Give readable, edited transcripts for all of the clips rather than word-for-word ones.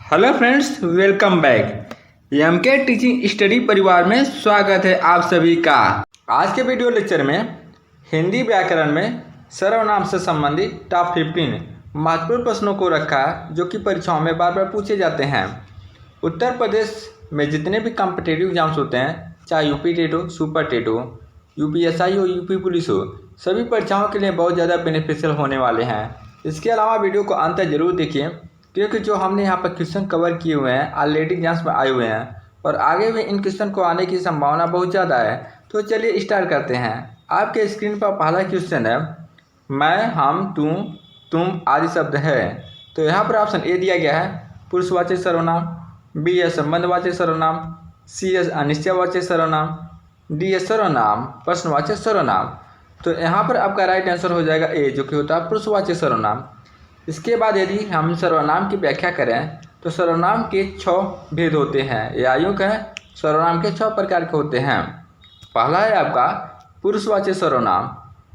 Hello friends, welcome back. M K teaching study परिवार में स्वागत है आप सभी का। आज के वीडियो लेक्चर में हिंदी व्याकरण में सर्वनाम से संबंधित टॉप 15 महत्वपूर्ण प्रश्नों को रखा है जो कि परीक्षाओं में बार बार पूछे जाते हैं। उत्तर प्रदेश में जितने भी कॉम्पिटिटिव एग्जाम्स होते हैं, चाहे यूपी टेट हो, सुपर टेट हो, यूपीएसआई हो, यूपी पुलिस हो, सभी परीक्षाओं के लिए बहुत ज़्यादा बेनिफिशियल होने वाले हैं। इसके अलावा वीडियो को अंत तक जरूर देखिए, क्योंकि जो हमने यहाँ पर क्वेश्चन कवर किए हुए हैं ऑलरेडी एग्जाम्स में आए हुए हैं और आगे भी इन क्वेश्चन को आने की संभावना बहुत ज़्यादा है। तो चलिए स्टार्ट करते हैं। आपके स्क्रीन पर पहला क्वेश्चन है, मैं, हम, तुम आदि शब्द है। तो यहाँ पर ऑप्शन ए दिया गया है पुरुषवाचक सर्वनाम, बी है संबंधवाचक सर्वनाम, सी है अनिश्चयवाचक सर्वनाम, डी है सर्वनाम प्रश्नवाचक सर्वनाम। तो यहाँ पर आपका राइट आंसर हो जाएगा ए, जो कि होता है पुरुषवाचक सर्वनाम। इसके बाद यदि हम सर्वनाम की व्याख्या करें तो सर्वनाम के 6 भेद होते हैं या यूँ कहें सर्वनाम के 6 प्रकार के होते हैं। पहला है आपका पुरुषवाचक सर्वनाम,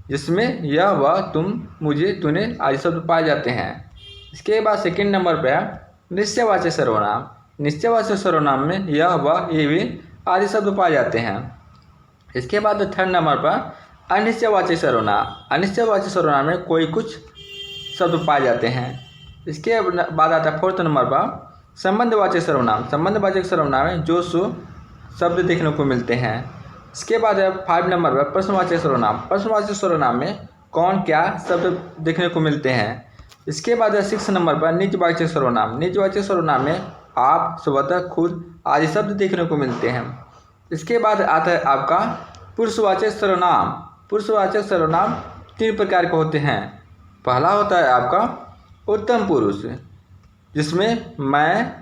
जिसमें यह, वह, तुम, मुझे, तूने आदि शब्द पाए जाते हैं। इसके बाद सेकंड नंबर पर है निश्चयवाचक सर्वनाम। निश्चयवाचक सर्वनाम में यह, वह, ये भी आदि शब्द पाए जाते हैं। इसके बाद थर्ड नंबर पर अनिश्चयवाचक सर्वनाम। अनिश्चयवाचक सर्वनाम में कोई कुछ शब्द पाए जाते हैं। इसके बाद आता है फोर्थ नंबर पर संबंधवाचक सर्वनाम। संबंधवाचक सर्वनाम में जो सो शब्द देखने को मिलते हैं। इसके बाद है 5 नंबर पर प्रश्नवाचक सर्वनाम। प्रश्नवाचक सर्वनाम में कौन क्या शब्द देखने को मिलते हैं। इसके बाद है 6 नंबर पर निजवाचक सर्वनाम। निजवाचक सर्वनाम में आप, स्वतः, खुद आदि शब्द देखने को मिलते हैं। इसके बाद आता है आपका पुरुषवाचक सर्वनाम। पुरुषवाचक सर्वनाम 3 प्रकार के होते हैं। पहला होता है आपका उत्तम पुरुष, जिसमें मैं,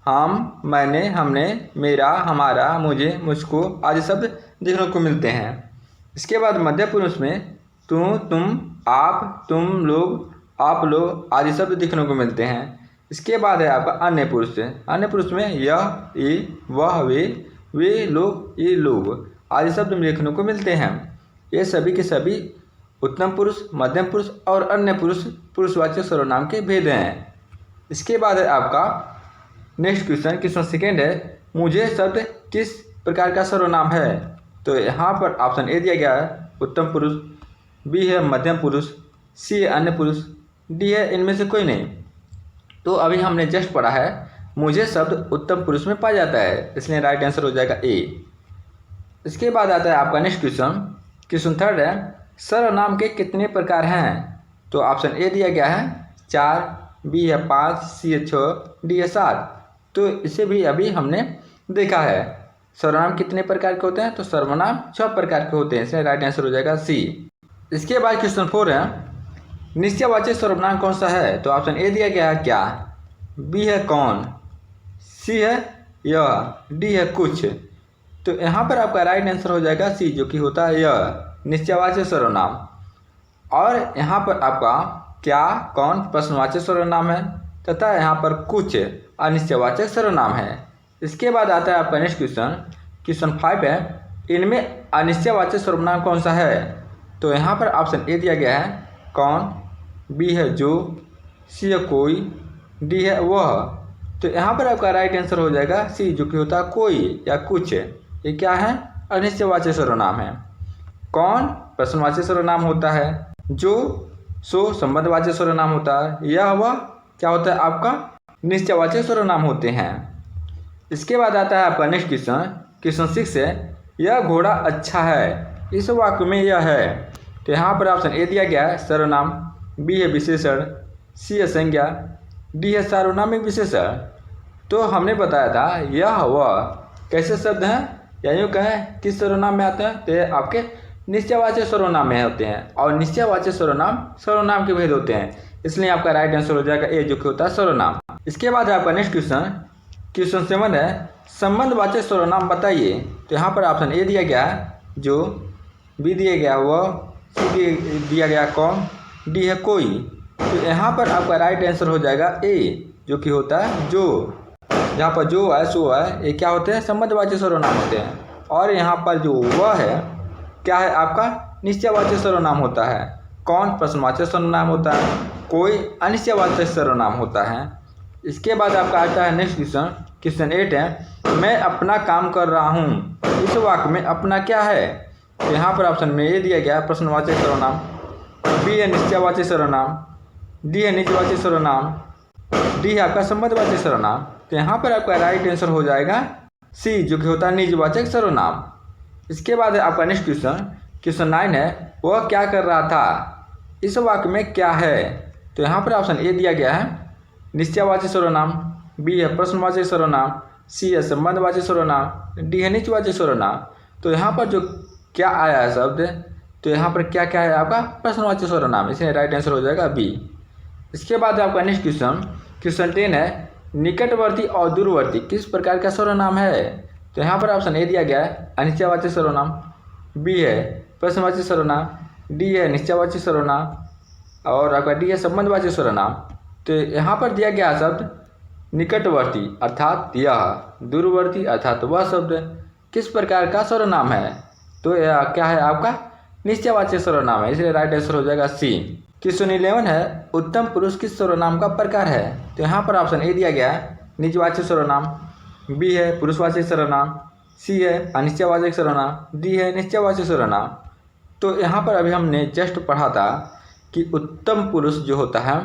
हम, मैंने, हमने, मेरा, हमारा, मुझे, मुझको आदि शब्द देखने को मिलते हैं। इसके बाद मध्य पुरुष में तुम, आप, तुम लोग, आप लोग आदि शब्द देखने को मिलते हैं। इसके बाद है आपका अन्य पुरुष। अन्य पुरुष में यह, ये, वह, वे लोग, ये लोग आदि शब्द देखने को मिलते हैं। ये सभी के सभी उत्तम पुरुष, मध्यम पुरुष और अन्य पुरुष पुरुषवाचक सर्वनाम के भेद हैं। इसके बाद है आपका नेक्स्ट क्वेश्चन सेकेंड है, मुझे शब्द किस प्रकार का सर्वनाम है। तो यहाँ पर ऑप्शन ए दिया गया है उत्तम पुरुष, बी है मध्यम पुरुष, सी है अन्य पुरुष, डी है इनमें से कोई नहीं। तो अभी हमने जस्ट पढ़ा है मुझे शब्द उत्तम पुरुष में पाया जाता है, इसलिए राइट आंसर हो जाएगा ए। इसके बाद आता है आपका नेक्स्ट क्वेश्चन थर्ड है, सर्वनाम के कितने प्रकार हैं। तो ऑप्शन ए दिया गया है 4, बी है 5, सी है 6, डी है 7। तो इसे भी अभी हमने देखा है। सर्वनाम कितने प्रकार के होते हैं, तो सर्वनाम 6 प्रकार के होते हैं, इसलिए राइट आंसर हो जाएगा सी। इसके बाद क्वेश्चन 4 है, निश्चयवाचक सर्वनाम कौन सा है। तो ऑप्शन ए दिया गया है क्या, बी है कौन, सी है यह, डी है कुछ। तो यहाँ पर आपका राइट आंसर हो जाएगा सी, जो कि होता है यह निश्चयवाचक सर्वनाम। और यहाँ पर आपका क्या, कौन प्रश्नवाचक सर्वनाम है तथा यहाँ पर कुछ अनिश्चयवाचक सर्वनाम है। इसके बाद आता है आपका नेक्स्ट क्वेश्चन 5 है, इनमें अनिश्चयवाचक सर्वनाम कौन सा है। तो यहाँ पर ऑप्शन ए दिया गया है कौन, बी है जो, सी है कोई, डी है वह। तो यहाँ पर आपका राइट आंसर हो जाएगा सी, जो कि होता है कोई या कुछ। ये क्या है, अनिश्चयवाचक सर्वनाम है। कौन प्रश्नवाचक सर्वनाम होता है, जो सो संबंधवाचक सर्वनाम होता है, यह वह क्या होता है आपका निश्चयवाचक सर्वनाम होते हैं। इसके बाद आता है आपका नेक्स्ट क्वेश्चन 6 है, यह घोड़ा अच्छा है, इस वाक्य में यह है। तो यहाँ पर ऑप्शन ए दिया गया है सर्वनाम, बी है विशेषण, सी है संज्ञा, डी है सार्वनामिक विशेषण। तो हमने बताया था यह वह कैसे शब्द हैं या यूँ कहें किस सर्वनाम में आते हैं, तो आपके निश्चयवाचक सर्वनाम में होते हैं। और निश्चयवाचक सर्वनाम के भेद होते हैं, इसलिए आपका राइट आंसर हो जाएगा ए, जो कि होता है सर्वनाम। इसके बाद आपका नेक्स्ट क्वेश्चन 7 है, संबंधवाचक सर्वनाम बताइए। तो यहाँ पर ऑप्शन ए दिया गया है जो, बी दिया गया वह, सी दिया गया कौन, डी है कोई। तो यहाँ पर आपका राइट आंसर हो जाएगा ए, जो कि होता है जो। जहाँ पर जो है सो है, ये क्या होते हैं संबंधवाचक सर्वनाम होते हैं। और यहाँ पर जो वह है क्या है आपका निश्चयवाचक सर्वनाम होता है। कौन प्रश्नवाचक सर्वनाम होता है, कोई अनिश्चयवाचक सर्वनाम होता है। इसके बाद आपका आता है नेक्स्ट क्वेश्चन, क्वेश्चन 8 है, मैं अपना काम कर रहा हूँ, इस वाक्य में अपना क्या है? तो यहाँ पर ऑप्शन में ए दिया गया प्रश्नवाचक सर्वनाम, बी है निश्चयवाचक सर्वनाम, डी है निजवाचक सर्वनाम, डी है आपका संबंधवाचक सर्वनाम। तो यहाँ पर आपका राइट आंसर हो जाएगा सी, जो कि होता है निजवाचक सर्वनाम। इसके बाद आपका नेक्स्ट क्वेश्चन, क्वेश्चन 9 है, वह क्या कर रहा था, इस वाक्य में क्या है? तो यहाँ पर ऑप्शन ए दिया गया है निश्चयवाचक सर्वनाम, बी है प्रश्नवाचक सर्वनाम, सी है संबंधवाचक सर्वनाम, डी है निजवाचक सर्वनाम। तो यहाँ पर जो क्या आया है शब्द, तो यहाँ पर क्या क्या है आपका प्रश्नवाचक सर्वनाम, इसलिए राइट आंसर हो जाएगा बी। इसके बाद आपका नेक्स्ट क्वेश्चन, क्वेश्चन 10 है, निकटवर्ती और दूरवर्ती किस प्रकार का सर्वनाम है? तो यहाँ पर ऑप्शन ए दिया गया है अनिश्चयवाचक सर्वनाम, बी है प्रश्नवाचक सर्वनाम, डी है निश्चयवाचक सर्वनाम और आपका डी है संबंधवाचक सर्वनाम। तो यहाँ पर दिया गया शब्द निकटवर्ती अर्थात यह, दूरवर्ती अर्थात वह शब्द किस प्रकार का सर्वनाम है? तो यह क्या है आपका निश्चयवाचक सर्वनाम है, इसलिए राइट आंसर हो जाएगा सी। क्वेश्चन 11 है, उत्तम पुरुष किस सर्वनाम का प्रकार है? तो यहाँ पर ऑप्शन ए दिया गया है निजवाचक सर्वनाम, बी है पुरुषवाचक सर्वनाम, सी है अनिश्चयवाचक सर्वनाम, डी है निश्चयवाचक सर्वनाम। तो यहाँ पर अभी हमने जस्ट पढ़ा था कि उत्तम पुरुष जो होता है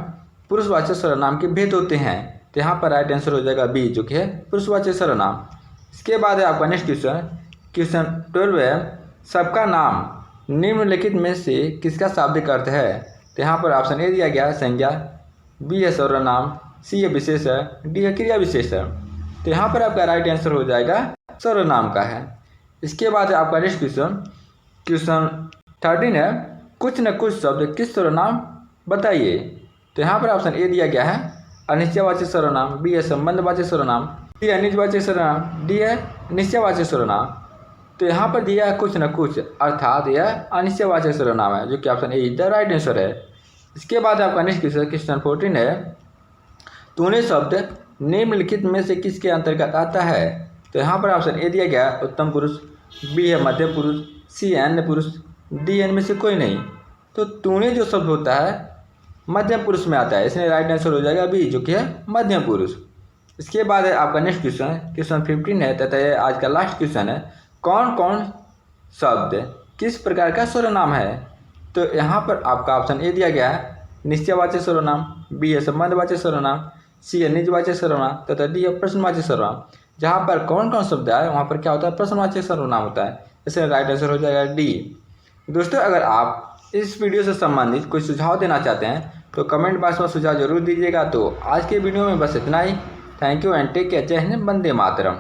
पुरुषवाचक सर्वनाम के भेद होते हैं। तो यहाँ पर राइट आंसर हो जाएगा बी, जो कि है पुरुषवाचक सर्वनाम। इसके बाद है आपका नेक्स्ट क्वेश्चन, क्वेश्चन 12 है, सबका नाम निम्नलिखित में से किसका शाब्दिक अर्थ है? तो यहाँ पर ऑप्शन ए दिया गया संज्ञा, बी है सर्वनाम, सी है विशेष है, डी है क्रिया विशेष है। तो यहाँ पर आपका राइट आंसर हो जाएगा सर्वनाम का है। इसके बाद है आपका नेक्स्ट क्वेश्चन, क्वेश्चन 13 है, कुछ न कुछ शब्द किस सर्वनाम बताइए? तो यहाँ पर ऑप्शन ए दिया गया है अनिश्चयवाचक सर्वनाम, बी है संबंधवाचक सर्वनाम, सी है निजवाचक सर्वनाम, डी है निश्चयवाचक सर्वनाम। तो यहाँ पर दिया है कुछ न कुछ अर्थात यह अनिश्चयवाचक सर्वनाम है, जो कि option A is the right answer है। इसके बाद आपका नेक्स्ट क्वेश्चन, क्वेश्चन 14 है, तूने शब्द निम्नलिखित में से किसके अंतर्गत आता है? तो यहाँ पर ऑप्शन ए दिया गया उत्तम पुरुष, बी है मध्यम पुरुष, सी है अन्य पुरुष, डी इनमें से कोई नहीं। तो तूने जो शब्द होता है मध्यम पुरुष में आता है, इसलिए राइट आंसर हो जाएगा बी, जो कि है मध्यम पुरुष। इसके बाद है आपका नेक्स्ट क्वेश्चन, क्वेश्चन 15 है तथा यह आज का लास्ट क्वेश्चन है, कौन कौन शब्द किस प्रकार का सर्वनाम है? तो यहाँ पर आपका ऑप्शन ए दिया गया है निश्चयवाचक सर्वनाम, बी है संबंधवाचक सर्वनाम, सी है निजवाचक सर्वनाम तथा डी है प्रश्नवाचक सर्वनाम। जहाँ पर कौन कौन शब्द आए वहाँ पर क्या होता है प्रश्नवाचक सर्वनाम होता है, इसलिए राइट आंसर हो जाएगा डी। दोस्तों, अगर आप इस वीडियो से संबंधित कोई सुझाव देना चाहते हैं तो कमेंट बॉक्स में सुझाव जरूर दीजिएगा। तो आज के वीडियो में बस इतना ही। Thank you and take care. जय हिंद, वंदे मातरम।